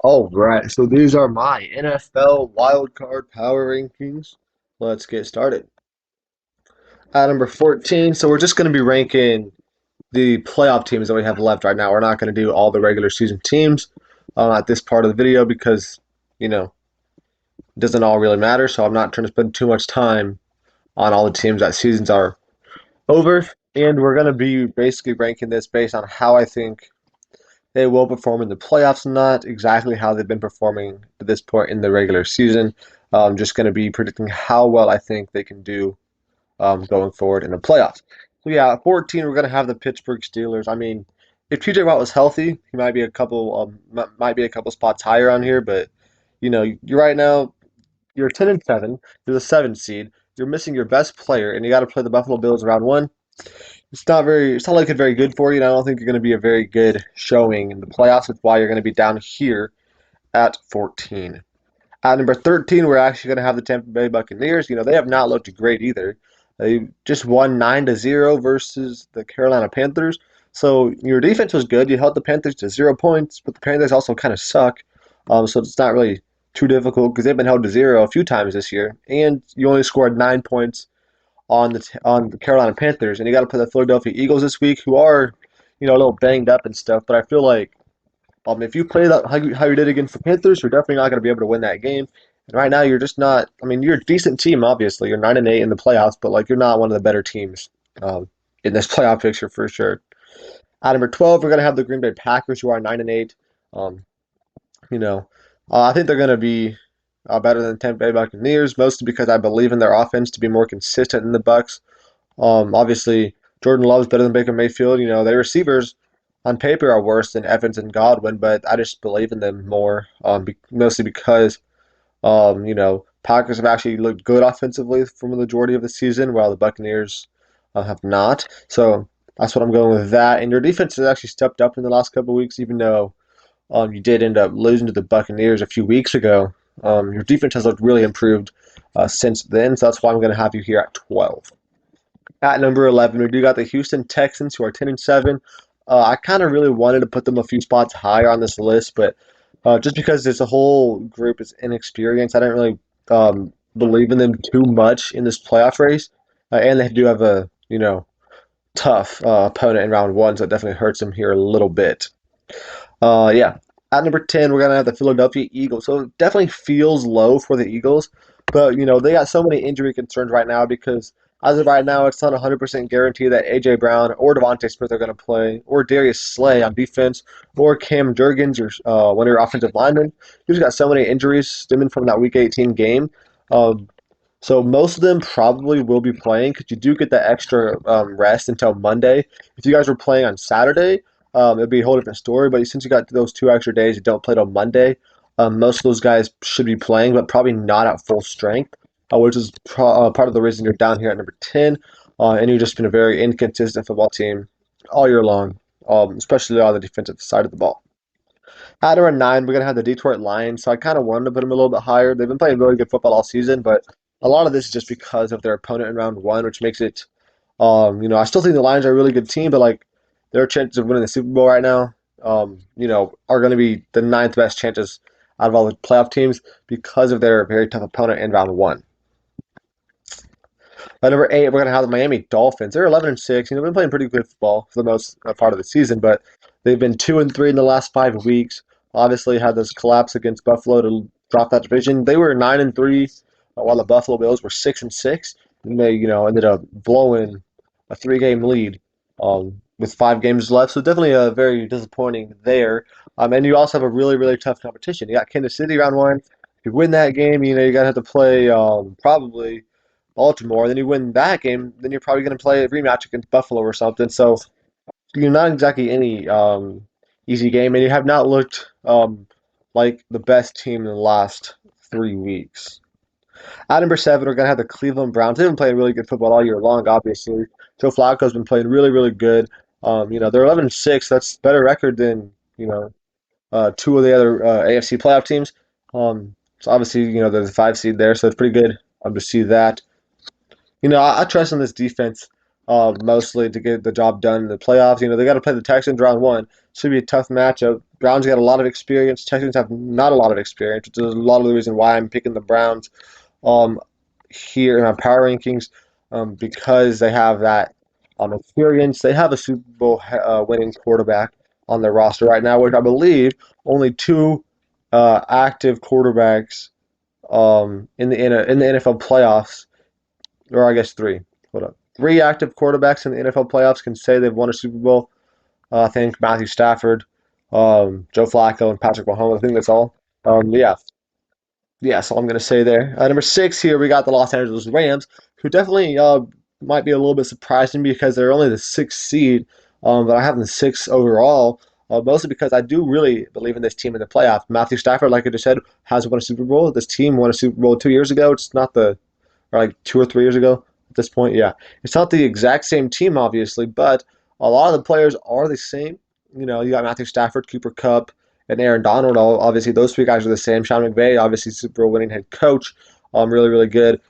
All right, so these are my NFL wildcard power rankings. Let's get started. At number 14, so we're just going to be ranking the playoff teams that we have left right now. We're not going to do all the regular season teams at this part of the video because, it doesn't all really matter. So I'm not trying to spend too much time on all the teams that seasons are over. And we're going to be basically ranking this based on how I think they will perform in the playoffs, not exactly how they've been performing to this point in the regular season. I'm just going to be predicting how well I think they can do going forward in the playoffs. So yeah, at 14, we're going to have the Pittsburgh Steelers. I mean, if TJ Watt was healthy, he might be a couple might be a couple spots higher on here, but you're right now you're 10 and 7, you're the 7th seed. You're missing your best player, and you got to play the Buffalo Bills round one. It's not looking very good for you, and I don't think you're going to be a very good showing in the playoffs. That's why you're going to be down here at 14. At number 13, we're actually going to have the Tampa Bay Buccaneers. They have not looked great either. They just won 9-0 versus the Carolina Panthers. So your defense was good. You held the Panthers to 0 points, but the Panthers also kind of suck. So it's not really too difficult because they've been held to zero a few times this year, and you only scored 9 points on the Carolina Panthers, and you got to play the Philadelphia Eagles this week, who are a little banged up and stuff. But I feel like if you play that how you did against the Panthers, you're definitely not going to be able to win that game. And right now, you're just not. I mean, you're a decent team, obviously. You're 9-8 in the playoffs, but like you're not one of the better teams um, in this playoff picture for sure. At number 12, we're going to have the Green Bay Packers, who are 9-8. Um, you know, I think they're going to be better than the Tampa Bay Buccaneers, mostly because I believe in their offense to be more consistent than the Bucks. Obviously, Jordan Love's better than Baker Mayfield. Their receivers on paper are worse than Evans and Godwin, but I just believe in them more, mostly because, Packers have actually looked good offensively for the majority of the season, while the Buccaneers have not. So that's what I'm going with that. And your defense has actually stepped up in the last couple of weeks, even though you did end up losing to the Buccaneers a few weeks ago. Your defense has looked really improved since then, so that's why I'm going to have you here at 12. At number 11, we do got the Houston Texans, who are 10 and 7. I kind of really wanted to put them a few spots higher on this list, but just because this whole group is inexperienced, I didn't really believe in them too much in this playoff race. And they do have a tough opponent in round one, so it definitely hurts them here a little bit. Yeah. At number 10, we're gonna have the Philadelphia Eagles. So it definitely feels low for the Eagles, but they got so many injury concerns right now because as of right now, it's not 100% guaranteed that AJ Brown or Devontae Smith are going to play, or Darius Slay on defense, or Cam Jurgens, or one of your offensive linemen. You just got so many injuries stemming from that Week 18 game. Um, so most of them probably will be playing because you do get that extra rest until Monday. If you guys were playing on Saturday, it'd be a whole different story. But since you got those 2 extra days, you don't play till Monday. Most of those guys should be playing, but probably not at full strength, which is part of the reason you're down here at number 10. And you've just been a very inconsistent football team all year long, especially on the defensive side of the ball. At number 9, we're going to have the Detroit Lions. So I kind of wanted to put them a little bit higher. They've been playing really good football all season, but a lot of this is just because of their opponent in round one, which makes it, I still think the Lions are a really good team, but like their chances of winning the Super Bowl right now, are going to be the ninth best chances out of all the playoff teams because of their very tough opponent in round one. At number 8, we're going to have the Miami Dolphins. They're 11 and 6. They've been playing pretty good football for the most part of the season, but they've been 2 and 3 in the last 5 weeks. Obviously, had this collapse against Buffalo to drop that division. They were 9 and 3, while the Buffalo Bills were 6 and 6, and they ended up blowing a 3-game lead with 5 games left. So definitely very disappointing there. And you also have a really really tough competition. You got Kansas City round one. If you win that game, you got to have to play probably Baltimore. Then you win that game, then you're probably going to play a rematch against Buffalo or something. So you're not exactly any easy game, and you have not looked like the best team in the last 3 weeks. At number 7, we're going to have the Cleveland Browns. They've been playing really good football all year long, obviously. Joe Flacco's been playing really, really good. They're 11 and 6. That's a better record than two of the other AFC playoff teams. So obviously, there's a 5 seed there, so it's pretty good to see that. I trust in this defense. mostly to get the job done in the playoffs. They got to play the Texans round one. Should be a tough matchup. Browns got a lot of experience. Texans have not a lot of experience, which is a lot of the reason why I'm picking the Browns um, here in my power rankings because they have that experience. They have a Super Bowl winning quarterback on their roster right now, which I believe only two active quarterbacks in the NFL playoffs, or I guess three. Hold up, three active quarterbacks in the NFL playoffs can say they've won a Super Bowl. I think Matthew Stafford, Joe Flacco, and Patrick Mahomes. I think that's all. Yeah, yeah, that's all I'm going to say there. Number six here, we got the Los Angeles Rams, who definitely might be a little bit surprising because they're only the sixth seed, but I have them sixth overall, mostly because I do really believe in this team in the playoffs. Matthew Stafford, like I just said, has won a Super Bowl. This team won a Super Bowl 2 years ago. It's not the, or like 2 or 3 years ago at this point. Yeah, it's not the exact same team, obviously, but a lot of the players are the same. You got Matthew Stafford, Cooper Kupp, and Aaron Donald. Obviously, those three guys are the same. Sean McVay, obviously, Super Bowl winning head coach, really, really good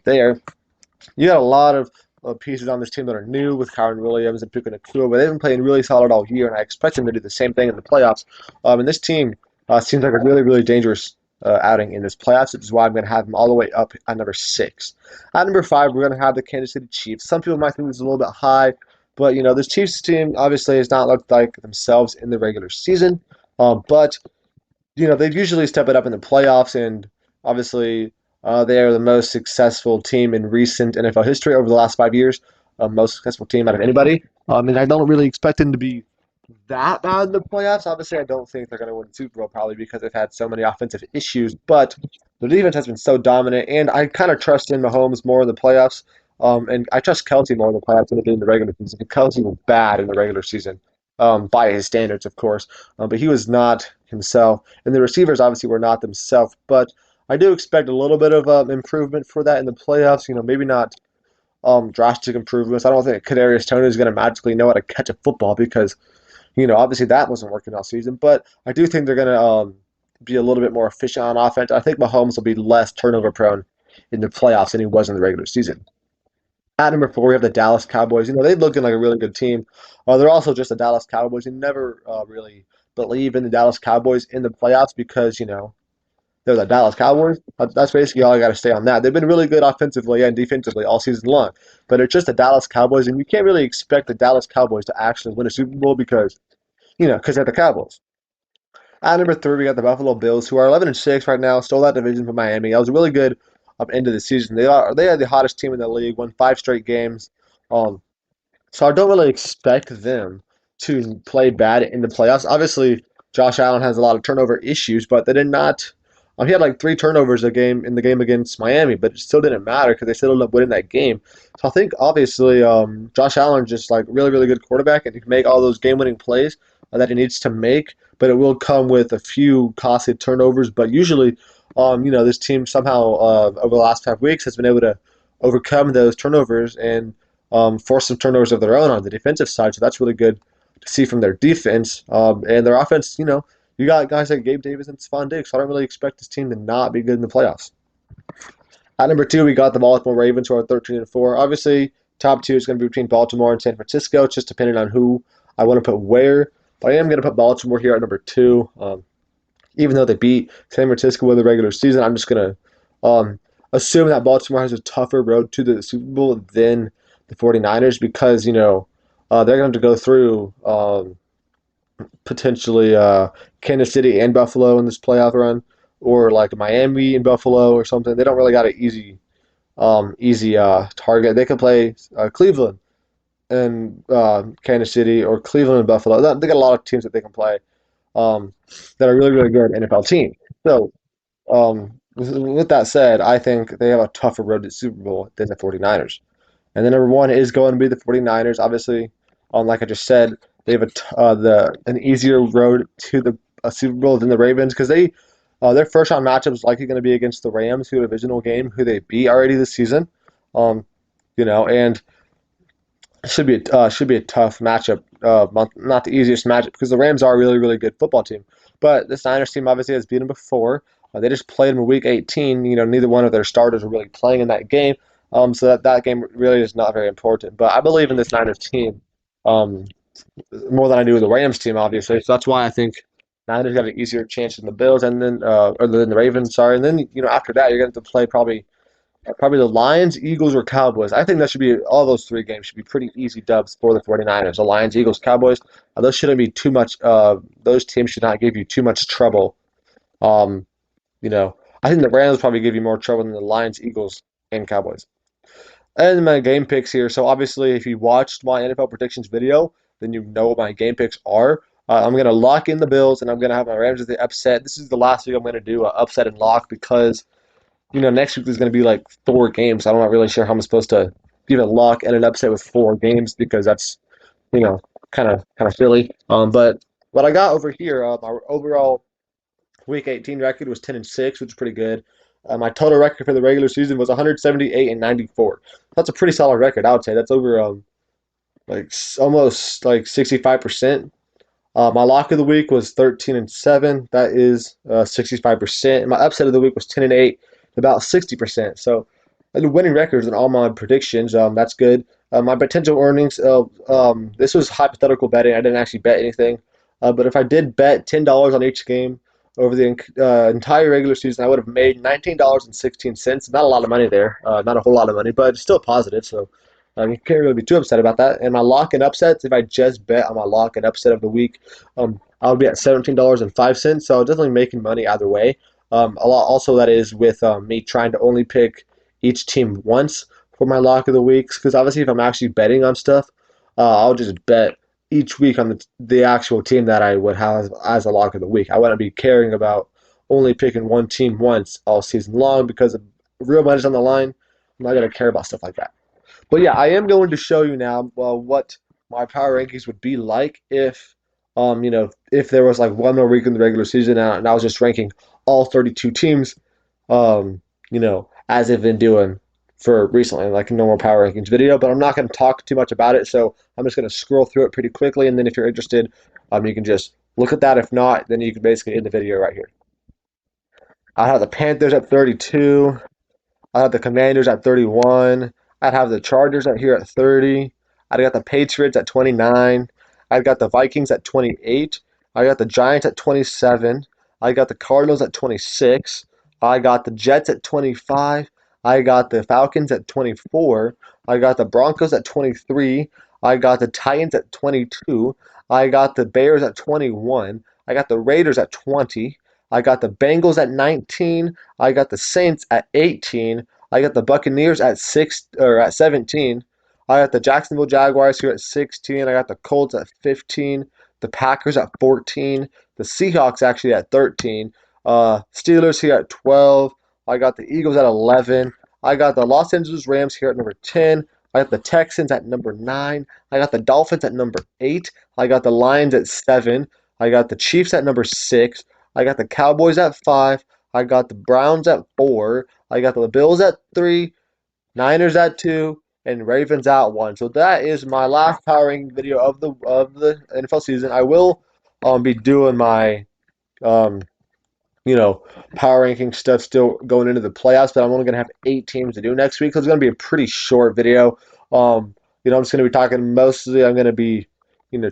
there. You got a lot of pieces on this team that are new with Kyron Williams and Puka Nacua, but they've been playing really solid all year, and I expect them to do the same thing in the playoffs. And this team seems like a really, really dangerous outing in this playoffs, which is why I'm going to have them all the way up at number six. At number five, we're going to have the Kansas City Chiefs. Some people might think this is a little bit high, but this Chiefs team obviously has not looked like themselves in the regular season. But they usually step it up in the playoffs, and obviously they are the most successful team in recent NFL history over the last 5 years. Most successful team out of anybody. And I don't really expect them to be that bad in the playoffs. Obviously, I don't think they're going to win the Super Bowl probably because they've had so many offensive issues, but the defense has been so dominant, and I kind of trust in Mahomes more in the playoffs. And I trust Kelsey more in the playoffs than I did in the regular season. Kelsey was bad in the regular season, by his standards, of course, but he was not himself. And the receivers obviously were not themselves, but I do expect a little bit of improvement for that in the playoffs. Maybe not drastic improvements. I don't think Kadarius Toney is going to magically know how to catch a football because obviously that wasn't working all season, but I do think they're going to be a little bit more efficient on offense. I think Mahomes will be less turnover prone in the playoffs than he was in the regular season. At number four, we have the Dallas Cowboys. They looking like a really good team. They're also just the Dallas Cowboys. You never really believe in the Dallas Cowboys in the playoffs because, they're the Dallas Cowboys. That's basically all I got to say on that. They've been really good offensively and defensively all season long, but it's just the Dallas Cowboys, and you can't really expect the Dallas Cowboys to actually win a Super Bowl because they're the Cowboys. At number three, we got the Buffalo Bills, who are 11-6 right now, stole that division from Miami. That was a really good end of the season. They are the hottest team in the league, won five straight games. Um, so I don't really expect them to play bad in the playoffs. Obviously, Josh Allen has a lot of turnover issues, but they did not. He had like three turnovers a game in the game against Miami, but it still didn't matter because they still ended up winning that game. So I think obviously Josh Allen's just like really, really good quarterback, and he can make all those game-winning plays that he needs to make. But it will come with a few costly turnovers. But usually, this team somehow over the last 5 weeks has been able to overcome those turnovers and force some turnovers of their own on the defensive side. So that's really good to see from their defense. And their offense, you got guys like Gabe Davis and Stephon Diggs. So I don't really expect this team to not be good in the playoffs. At number two, we got the Baltimore Ravens, who are 13-4. Obviously, top two is going to be between Baltimore and San Francisco. It's just depending on who I want to put where. But I am going to put Baltimore here at number two. Even though they beat San Francisco in the regular season, I'm just going to assume that Baltimore has a tougher road to the Super Bowl than the 49ers because, they're going to go through potentially Kansas City and Buffalo in this playoff run, or like Miami and Buffalo or something. They don't really got an easy target. They could play Cleveland and Kansas City, or Cleveland and Buffalo. They got a lot of teams that they can play um, that are really, really good NFL teams. So with that said, I think they have a tougher road to the Super Bowl than the 49ers. And then number one is going to be the 49ers. Obviously, like I just said, they have an easier road to the Super Bowl than the Ravens because their first round matchup is likely going to be against the Rams, who a divisional game, who they beat already this season. And should be a tough matchup. Not the easiest matchup because the Rams are a really, really good football team. But this Niners team obviously has beaten them before. They just played them in Week 18. Neither one of their starters were really playing in that game. So that game really is not very important. But I believe in this Niners team um, more than I do with the Rams team, obviously. So that's why I think Niners got an easier chance than the Bills, and then or than the Ravens. Sorry, and then after that you're going to have to play probably the Lions, Eagles, or Cowboys. I think that should be all those three games should be pretty easy dubs for the 49ers. The Lions, Eagles, Cowboys. Those shouldn't be too much. Those teams should not give you too much trouble. Um, I think the Rams probably give you more trouble than the Lions, Eagles, and Cowboys. And my game picks here. So obviously, if you watched my NFL predictions video, then you know what my game picks are. I'm gonna lock in the Bills, and I'm gonna have my Rams as the upset. This is the last week I'm gonna do upset and lock because next week there's gonna be like 4 games. I'm not really sure how I'm supposed to give a lock and an upset with 4 games because that's kind of silly. But what I got over here, my overall Week 18 record was 10-6, which is pretty good. My total record for the regular season was 178-94. That's a pretty solid record, I would say. That's over almost like 65%. My lock of the week was 13-7. That is 65%. And my upset of the week was 10-8, about 60%. So the winning records in all my predictions. That's good. My potential earnings. This was hypothetical betting. I didn't actually bet anything. But if I did bet $10 on each game over the entire regular season, I would have made $19.16. Not a lot of money there. Not a whole lot of money, but it's still positive. So you can't really be too upset about that. And my lock and upsets, if I just bet on my lock and upset of the week, I would be at $17.05. So definitely making money either way. A lot also that is with me trying to only pick each team once for my lock of the weeks. Because obviously, if I'm actually betting on stuff, I'll just bet each week on the actual team that I would have as a lock of the week. I wouldn't be caring about only picking one team once all season long because if real money's on the line. I'm not going to care about stuff like that. But yeah, I am going to show you now what my power rankings would be like if there was like one more week in the regular season and I was just ranking all 32 teams, as I've been doing for recently, like a normal power rankings video. But I'm not going to talk too much about it, so I'm just going to scroll through it pretty quickly, and then if you're interested, you can just look at that. If not, then you can basically end the video right here. I have the Panthers at 32. I have the Commanders at 31. I'd have the Chargers at here at 30. I got the Patriots at 29. I got the Vikings at 28. I got the Giants at 27. I got the Cardinals at 26. I got the Jets at 25. I got the Falcons at 24. I got the Broncos at 23. I got the Titans at 22. I got the Bears at 21. I got the Raiders at 20. I got the Bengals at 19. I got the Saints at 18. I got the Buccaneers at 17. I got the Jacksonville Jaguars here at 16. I got the Colts at 15. The Packers at 14. The Seahawks actually at 13. Steelers here at 12. I got the Eagles at 11. I got the Los Angeles Rams here at number 10. I got the Texans at number 9. I got the Dolphins at number 8. I got the Lions at 7. I got the Chiefs at number 6. I got the Cowboys at 5. I got the Browns at 4. I got the Bills at 3, Niners at 2, and Ravens at 1. So that is my last power ranking video of the NFL season. I will be doing my um, power ranking stuff still going into the playoffs, but I'm only gonna have 8 teams to do next week. So it's gonna be a pretty short video. I'm just gonna be talking mostly. I'm gonna be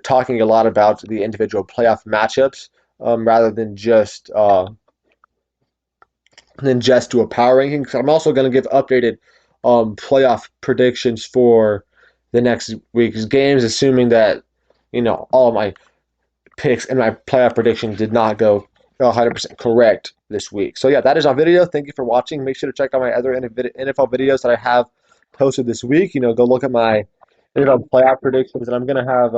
talking a lot about the individual playoff matchups rather than just do a power ranking. Because I'm also going to give updated playoff predictions for the next week's games, assuming that all of my picks and my playoff predictions did not go 100% correct this week. So yeah, that is our video. Thank you for watching. Make sure to check out my other NFL videos that I have posted this week. Go look at my NFL playoff predictions, and I'm going to have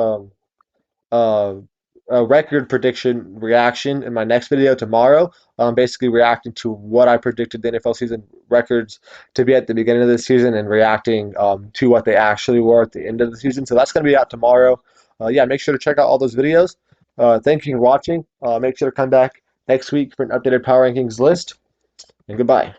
uh, a record prediction reaction in my next video tomorrow. Basically reacting to what I predicted the NFL season records to be at the beginning of the season and reacting to what they actually were at the end of the season. So that's going to be out tomorrow. Yeah, make sure to check out all those videos. Thank you for watching. Make sure to come back next week for an updated power rankings list. And goodbye.